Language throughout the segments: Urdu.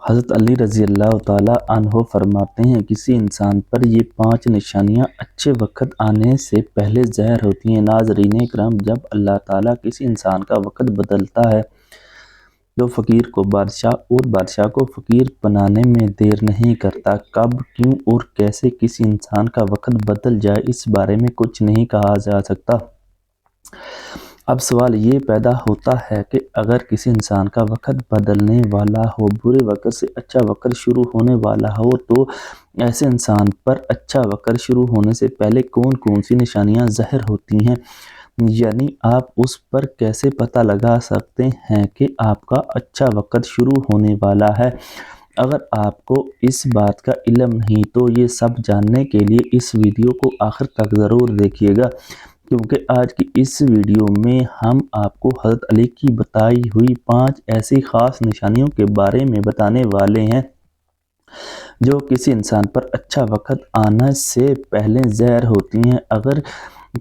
حضرت علی رضی اللہ تعالیٰ عنہ فرماتے ہیں کسی انسان پر یہ 5 نشانیاں اچھے وقت آنے سے پہلے ظاہر ہوتی ہیں۔ ناظرین کرام، جب اللہ تعالیٰ کسی انسان کا وقت بدلتا ہے تو فقیر کو بادشاہ اور بادشاہ کو فقیر بنانے میں دیر نہیں کرتا۔ کب، کیوں اور کیسے کسی انسان کا وقت بدل جائے اس بارے میں کچھ نہیں کہا جا سکتا۔ اب سوال یہ پیدا ہوتا ہے کہ اگر کسی انسان کا وقت بدلنے والا ہو، برے وقت سے اچھا وقت شروع ہونے والا ہو، تو ایسے انسان پر اچھا وقت شروع ہونے سے پہلے کون کون سی نشانیاں ظاہر ہوتی ہیں؟ یعنی آپ اس پر کیسے پتہ لگا سکتے ہیں کہ آپ کا اچھا وقت شروع ہونے والا ہے؟ اگر آپ کو اس بات کا علم نہیں تو یہ سب جاننے کے لیے اس ویڈیو کو آخر تک ضرور دیکھیے گا، کیونکہ آج کی اس ویڈیو میں ہم آپ کو حضرت علی کی بتائی ہوئی 5 ایسی خاص نشانیوں کے بارے میں بتانے والے ہیں جو کسی انسان پر اچھا وقت آنے سے پہلے ظاہر ہوتی ہیں۔ اگر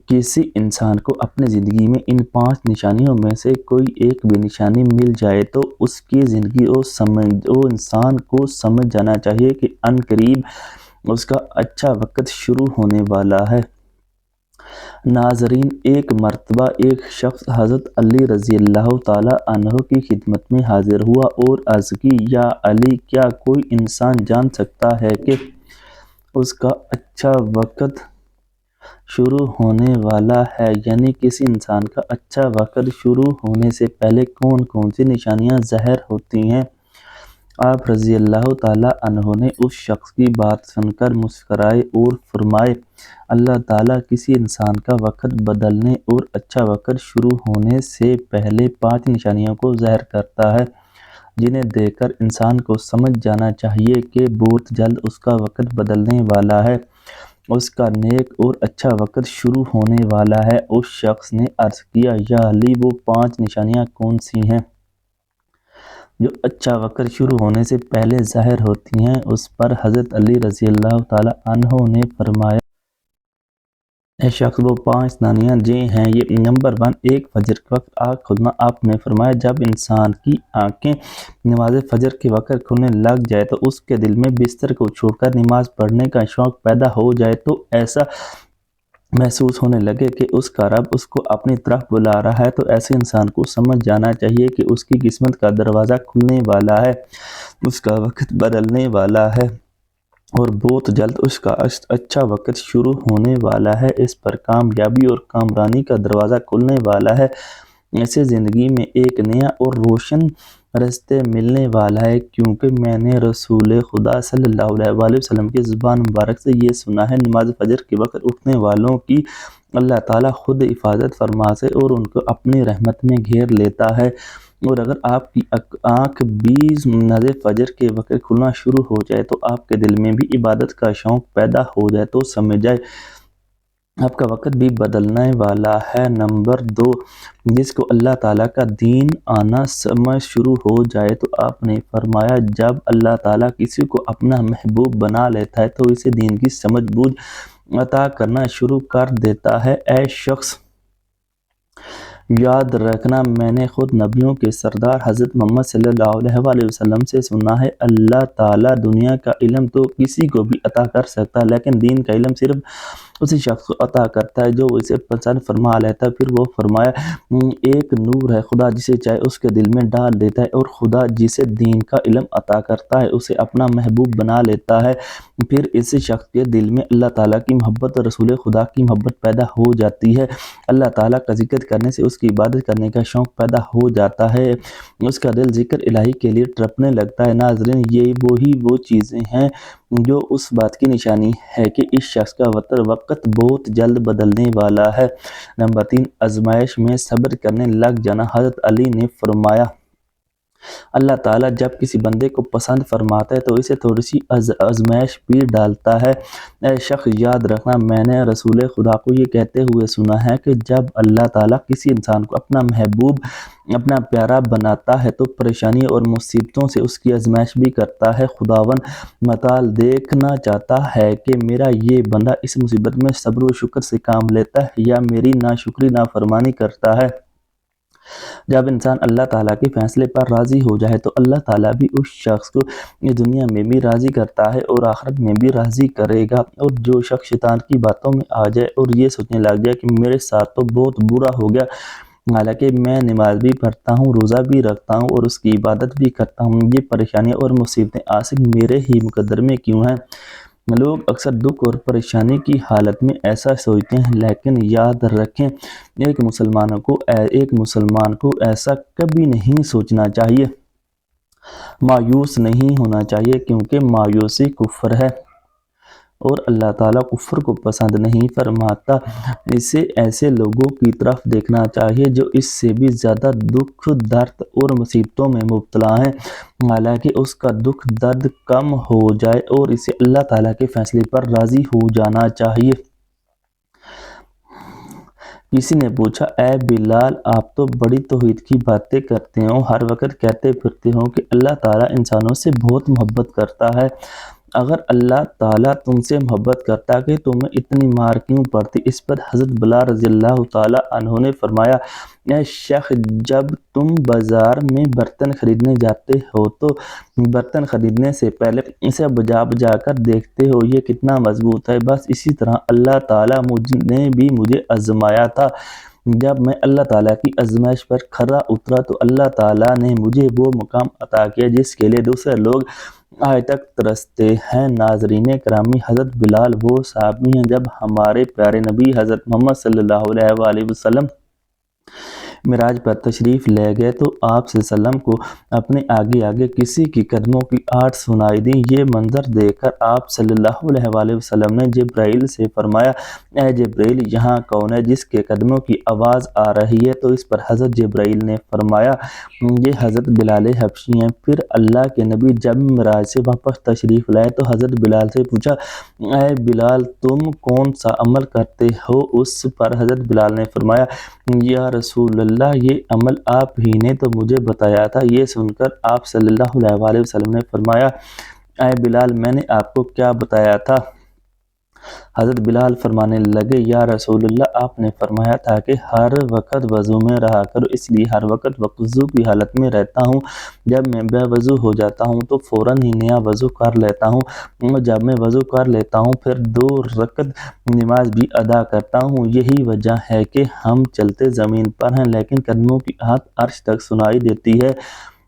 کسی انسان کو اپنی زندگی میں ان 5 نشانیوں میں سے کوئی ایک بھی نشانی مل جائے تو اس کی زندگی وہ انسان کو سمجھ جانا چاہیے کہ عن قریب اس کا اچھا وقت شروع ہونے والا ہے۔ ناظرین، ایک مرتبہ ایک شخص حضرت علی رضی اللہ تعالیٰ عنہ کی خدمت میں حاضر ہوا اور عرض کی، یا علی، کیا کوئی انسان جان سکتا ہے کہ اس کا اچھا وقت شروع ہونے والا ہے؟ یعنی کسی انسان کا اچھا وقت شروع ہونے سے پہلے کون کون سی نشانیاں ظاہر ہوتی ہیں؟ آپ رضی اللہ تعالیٰ عنہ نے اس شخص کی بات سن کر مسکرائے اور فرمائے، اللہ تعالیٰ کسی انسان کا وقت بدلنے اور اچھا وقت شروع ہونے سے پہلے 5 نشانیوں کو ظاہر کرتا ہے، جنہیں دیکھ کر انسان کو سمجھ جانا چاہیے کہ بہت جلد اس کا وقت بدلنے والا ہے، اس کا نیک اور اچھا وقت شروع ہونے والا ہے۔ اس شخص نے عرض کیا، یا علی، وہ 5 نشانیاں کون سی ہیں جو اچھا وقت شروع ہونے سے پہلے ظاہر ہوتی ہیں؟ اس پر حضرت علی رضی اللہ تعالیٰ عنہ نے فرمایا، اے شخص، وہ 5 نشانیاں یہ ہیں۔ یہ نمبر 1، ایک فجر کے وقت آنکھ کھلنا۔ آپ نے فرمایا، جب انسان کی آنکھیں نماز فجر کے وقت کھلنے لگ جائے تو اس کے دل میں بستر کو چھوڑ کر نماز پڑھنے کا شوق پیدا ہو جائے، تو ایسا محسوس ہونے لگے کہ اس کا رب اس کو اپنی طرف بلا رہا ہے، تو ایسے انسان کو سمجھ جانا چاہیے کہ اس کی قسمت کا دروازہ کھلنے والا ہے، اس کا وقت بدلنے والا ہے اور بہت جلد اس کا اچھا وقت شروع ہونے والا ہے، اس پر کامیابی اور کامرانی کا دروازہ کھلنے والا ہے، ایسے زندگی میں ایک نیا اور روشن راستے ملنے والا ہے، کیونکہ میں نے رسول خدا صلی اللہ علیہ وسلم کی زبان مبارک سے یہ سنا ہے، نماز فجر کے وقت اٹھنے والوں کی اللہ تعالیٰ خود حفاظت فرماتا ہے اور ان کو اپنی رحمت میں گھیر لیتا ہے، اور اگر آپ کی آنکھ بھی نماز فجر کے وقت کھلنا شروع ہو جائے تو آپ کے دل میں بھی عبادت کا شوق پیدا ہو جائے تو سمجھ جائے آپ کا وقت بھی بدلنے والا ہے۔ نمبر 2، جس کو اللہ تعالیٰ کا دین آنا سمجھ شروع ہو جائے، تو آپ نے فرمایا، جب اللہ تعالیٰ کسی کو اپنا محبوب بنا لیتا ہے تو اسے دین کی سمجھ بوجھ عطا کرنا شروع کر دیتا ہے۔ اے شخص، یاد رکھنا، میں نے خود نبیوں کے سردار حضرت محمد صلی اللہ علیہ وسلم سے سنا ہے، اللہ تعالیٰ دنیا کا علم تو کسی کو بھی عطا کر سکتا ہے، لیکن دین کا علم صرف اسی شخص کو عطا کرتا ہے جو اسے پسند فرما لیتا ہے۔ پھر وہ فرمایا، ایک نور ہے، خدا جسے چاہے اس کے دل میں ڈال دیتا ہے، اور خدا جسے دین کا علم عطا کرتا ہے اسے اپنا محبوب بنا لیتا ہے، پھر اس شخص کے دل میں اللہ تعالیٰ کی محبت اور رسول خدا کی محبت پیدا ہو جاتی ہے، اللہ تعالیٰ کا ذکر کرنے سے اس کی عبادت کرنے کا شوق پیدا ہو جاتا ہے، اس کا دل ذکر الہی کے لیے تڑپنے لگتا ہے۔ ناظرین، یہ وہ چیزیں ہیں جو اس بات کی نشانی ہے کہ اس شخص کا وقت بہت جلد بدلنے والا ہے۔ نمبر 3، آزمائش میں صبر کرنے لگ جانا۔ حضرت علی نے فرمایا، اللہ تعالیٰ جب کسی بندے کو پسند فرماتا ہے تو اسے تھوڑی سی آزمائش بھی ڈالتا ہے۔ اے شخص، یاد رکھنا، میں نے رسول خدا کو یہ کہتے ہوئے سنا ہے کہ جب اللہ تعالیٰ کسی انسان کو اپنا محبوب، اپنا پیارا بناتا ہے تو پریشانی اور مصیبتوں سے اس کی آزمائش بھی کرتا ہے۔ خداوند متعال دیکھنا چاہتا ہے کہ میرا یہ بندہ اس مصیبت میں صبر و شکر سے کام لیتا ہے یا میری ناشکری نافرمانی کرتا ہے۔ جب انسان اللہ تعالیٰ کے فیصلے پر راضی ہو جائے تو اللہ تعالیٰ بھی اس شخص کو دنیا میں بھی راضی کرتا ہے اور آخرت میں بھی راضی کرے گا۔ اور جو شخص شیطان کی باتوں میں آ جائے اور یہ سوچنے لگ جائے کہ میرے ساتھ تو بہت برا ہو گیا، حالانکہ میں نماز بھی پڑھتا ہوں، روزہ بھی رکھتا ہوں اور اس کی عبادت بھی کرتا ہوں، یہ پریشانیاں اور مصیبتیں آخر میرے ہی مقدر میں کیوں ہیں؟ لوگ اکثر دکھ اور پریشانی کی حالت میں ایسا سوچتے ہیں، لیکن یاد رکھیں ایک مسلمان کو ایسا کبھی نہیں سوچنا چاہیے۔ مایوس نہیں ہونا چاہیے، کیونکہ مایوسی کفر ہے اور اللہ تعالیٰ کفر کو پسند نہیں فرماتا۔ اسے ایسے لوگوں کی طرف دیکھنا چاہیے جو اس سے بھی زیادہ دکھ، درد اور مصیبتوں میں مبتلا ہیں، حالانکہ اس کا دکھ درد کم ہو جائے اور اسے اللہ تعالیٰ کے فیصلے پر راضی ہو جانا چاہیے۔ کسی نے پوچھا، اے بلال، آپ تو بڑی توحید کی باتیں کرتے ہو، ہر وقت کہتے پھرتے ہو کہ اللہ تعالیٰ انسانوں سے بہت محبت کرتا ہے، اگر اللہ تعالیٰ تم سے محبت کرتا کہ تمہیں اتنی مار کیوں پڑتی؟ اس پر حضرت بلال رضی اللہ تعالیٰ عنہ نے فرمایا، اے شیخ، جب تم بازار میں برتن خریدنے جاتے ہو تو برتن خریدنے سے پہلے اسے بجا بجا کر دیکھتے ہو یہ کتنا مضبوط ہے، بس اسی طرح اللہ تعالیٰ نے بھی مجھے آزمایا تھا۔ جب میں اللہ تعالیٰ کی آزمائش پر کھرا اترا تو اللہ تعالیٰ نے مجھے وہ مقام عطا کیا جس کے لیے دوسرے لوگ آج تک ترستے ہیں۔ ناظرین گرامی، حضرت بلال وہ صحابی ہیں جب ہمارے پیارے نبی حضرت محمد صلی اللہ علیہ وآلہ وسلم معراج پر تشریف لے گئے تو آپ صلی اللہ علیہ وسلم کو اپنے آگے آگے کسی کی قدموں کی آہٹ سنائی دی۔ یہ منظر دیکھ کر آپ صلی اللہ علیہ وآلہ وسلم نے جبرائیل سے فرمایا، اے جبرائیل، یہاں کون ہے جس کے قدموں کی آواز آ رہی ہے؟ تو اس پر حضرت جبرائیل نے فرمایا، یہ حضرت بلال حبشی ہیں۔ پھر اللہ کے نبی جب معراج سے واپس تشریف لائے تو حضرت بلال سے پوچھا، اے بلال، تم کون سا عمل کرتے ہو؟ اس پر حضرت بلال نے فرمایا، یا رسول اللہ، یہ عمل آپ ہی نے تو مجھے بتایا تھا۔ یہ سن کر آپ صلی اللہ علیہ وآلہ وسلم نے فرمایا، اے بلال، میں نے آپ کو کیا بتایا تھا؟ حضرت بلال فرمانے لگے، یا رسول اللہ، آپ نے فرمایا تھا کہ ہر وقت وضو میں رہا کرو، اس لیے ہر وقت وضو کی حالت میں رہتا ہوں۔ جب میں بے وضو ہو جاتا ہوں تو فوراً ہی نیا وضو کر لیتا ہوں، جب میں وضو کر لیتا ہوں پھر 2 رکعت نماز بھی ادا کرتا ہوں۔ یہی وجہ ہے کہ ہم چلتے زمین پر ہیں لیکن قدموں کی آہٹ عرش تک سنائی دیتی ہے۔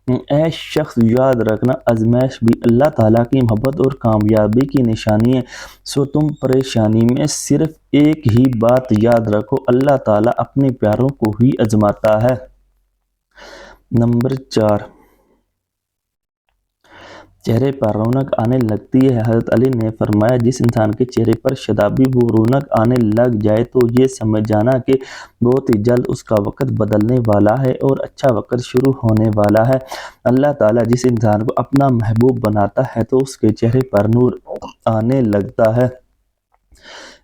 اے شخص، یاد رکھنا، آزمائش بھی اللہ تعالیٰ کی محبت اور کامیابی کی نشانی ہے، سو تم پریشانی میں صرف ایک ہی بات یاد رکھو، اللہ تعالیٰ اپنے پیاروں کو ہی آزماتا ہے۔ نمبر 4، چہرے پر رونق آنے لگتی ہے۔ حضرت علی نے فرمایا، جس انسان کے چہرے پر شادابی و رونق آنے لگ جائے تو یہ سمجھ جانا کہ بہت ہی جلد اس کا وقت بدلنے والا ہے اور اچھا وقت شروع ہونے والا ہے۔ اللہ تعالیٰ جس انسان کو اپنا محبوب بناتا ہے تو اس کے چہرے پر نور آنے لگتا ہے،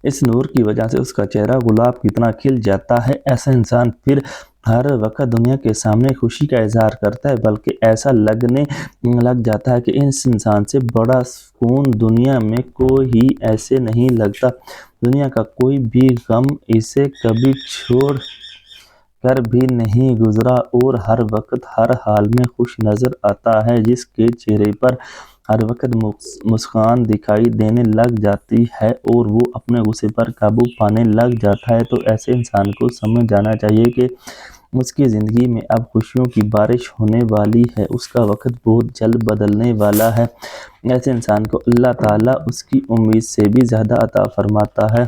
اس نور کی وجہ سے اس کا چہرہ گلاب کی طرح کھل جاتا ہے۔ ایسا انسان پھر ہر وقت دنیا کے سامنے خوشی کا اظہار کرتا ہے، بلکہ ایسا لگنے لگ جاتا ہے کہ اس انسان سے بڑا سکون دنیا میں کوئی ایسے نہیں لگتا، دنیا کا کوئی بھی غم اسے کبھی چھوڑ کر بھی نہیں گزرا اور ہر وقت ہر حال میں خوش نظر آتا ہے۔ جس کے چہرے پر ہر وقت مسکان دکھائی دینے لگ جاتی ہے اور وہ اپنے غصے پر قابو پانے لگ جاتا ہے تو ایسے انسان کو سمجھ جانا چاہیے کہ اس کی زندگی میں اب خوشیوں کی بارش ہونے والی ہے، اس کا وقت بہت جلد بدلنے والا ہے۔ ایسے انسان کو اللہ تعالیٰ اس کی امید سے بھی زیادہ عطا فرماتا ہے۔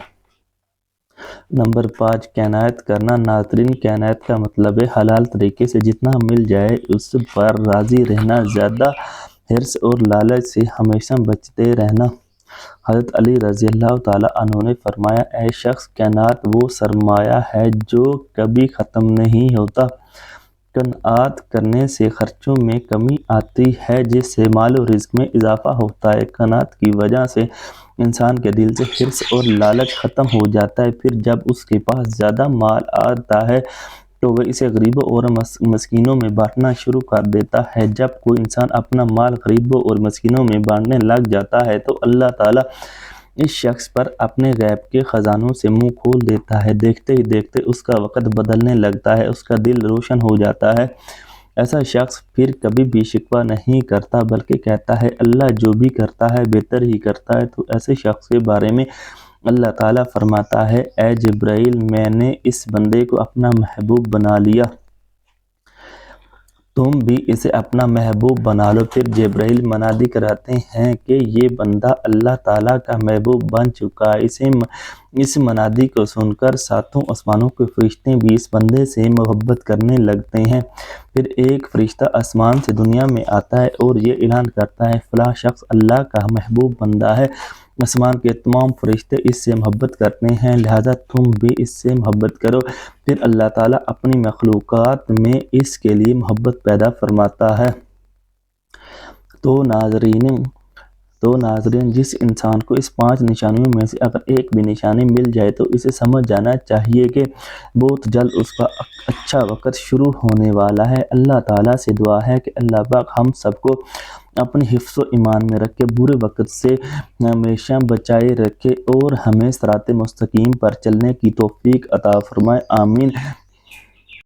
نمبر 5، قناعت کرنا۔ ناظرین، قناعت کا مطلب ہے حلال طریقے سے جتنا مل جائے اس پر راضی رہنا، زیادہ حرص اور لالچ سے ہمیشہ بچتے رہنا۔ حضرت علی رضی اللہ تعالیٰ عنہ نے فرمایا، اے شخص، قناعت وہ سرمایہ ہے جو کبھی ختم نہیں ہوتا۔ قناعت کرنے سے خرچوں میں کمی آتی ہے جس سے مال و رزق میں اضافہ ہوتا ہے۔ قناعت کی وجہ سے انسان کے دل سے حرص اور لالچ ختم ہو جاتا ہے، پھر جب اس کے پاس زیادہ مال آتا ہے تو وہ اسے غریبوں اور مسکینوں میں بانٹنا شروع کر دیتا ہے۔ جب کوئی انسان اپنا مال غریبوں اور مسکینوں میں بانٹنے لگ جاتا ہے تو اللہ تعالیٰ اس شخص پر اپنے غیب کے خزانوں سے منہ کھول دیتا ہے، دیکھتے ہی دیکھتے اس کا وقت بدلنے لگتا ہے، اس کا دل روشن ہو جاتا ہے۔ ایسا شخص پھر کبھی بھی شکوہ نہیں کرتا بلکہ کہتا ہے اللہ جو بھی کرتا ہے بہتر ہی کرتا ہے۔ تو ایسے شخص کے بارے میں اللہ تعالیٰ فرماتا ہے اے جبرائیل میں نے اس بندے کو اپنا محبوب بنا لیا، تم بھی اسے اپنا محبوب بنا لو۔ پھر جبرائیل منادی کراتے ہیں کہ یہ بندہ اللہ تعالیٰ کا محبوب بن چکا ہے۔ اس منادی کو سن کر ساتوں آسمانوں کے فرشتے بھی اس بندے سے محبت کرنے لگتے ہیں۔ پھر ایک فرشتہ آسمان سے دنیا میں آتا ہے اور یہ اعلان کرتا ہے فلاں شخص اللہ کا محبوب بندہ ہے، آسمان کے تمام فرشتے اس سے محبت کرتے ہیں، لہذا تم بھی اس سے محبت کرو۔ پھر اللہ تعالیٰ اپنی مخلوقات میں اس کے لیے محبت پیدا فرماتا ہے۔ تو ناظرین جس انسان کو اس 5 نشانیوں میں سے اگر ایک بھی نشانی مل جائے تو اسے سمجھ جانا چاہیے کہ بہت جلد اس کا اچھا وقت شروع ہونے والا ہے۔ اللہ تعالیٰ سے دعا ہے کہ اللہ پاک ہم سب کو اپنی حفظ و ایمان میں رکھے، برے وقت سے ہمیشہ بچائے رکھے اور ہمیں صراط مستقیم پر چلنے کی توفیق عطا فرمائے، آمین۔